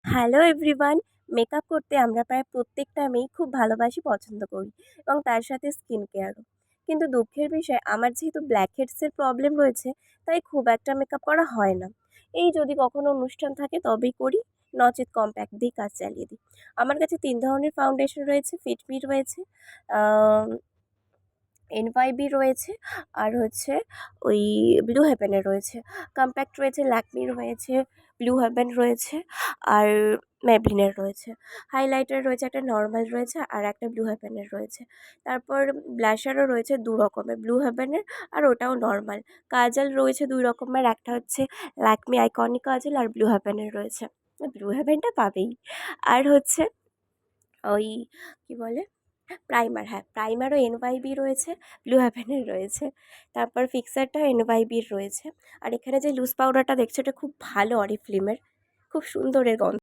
Hello everyone. Makeup করতে আমরা প্রায় প্রত্যেকটা মেয়েই খুব ভালোবাসি, পছন্দ করি এবং তার সাথে স্কিন কেয়ারও। কিন্তু দুঃখের বিষয়, আমার যেহেতু ব্ল্যাক হেডসের প্রবলেম রয়েছে, তাই খুব একটা মেকআপ করা হয় না। এই যদি কখনো অনুষ্ঠান থাকে তবেই করি, নচেৎ কম্প্যাক্ট দিয়ে কাজ চালিয়ে দিই। আমার কাছে ৩ ধরনের ফাউন্ডেশন রয়েছে, ফিটমি রয়েছে, এনওয়াইবি রয়েছে, আর হচ্ছে ওই ব্লু হেভেনের রয়েছে। কম্প্যাক্ট রয়েছে, ল্যাকমির রয়েছে, ব্লু হেভেন রয়েছে, আর ম্যাবলিনের রয়েছে। হাইলাইটার রয়েছে, একটা নর্মাল রয়েছে আর একটা ব্লু হেভেনের রয়েছে। তারপর ব্লাশারও রয়েছে ২ রকমের, ব্লু হেভেনের আর ওটাও নর্মাল। কাজল রয়েছে ২ রকমের, একটা হচ্ছে ল্যাকমি আইকনিক কাজল আর ব্লু হেভেনের রয়েছে। ব্লু হেভেনটা পাবেই। আর হচ্ছে ওই কী বলে, প্রাইমার, হ্যাঁ, প্রাইমারও এনওয়াইবি রয়েছে, ব্লু হেভেনের রয়েছে। তারপর ফিক্সারটাও এনওয়াইবির রয়েছে। আর এখানে যে লুজ পাউডারটা দেখছো, এটা খুব ভালো অরিফ্লেমের, খুব সুন্দর এর গন্ধ।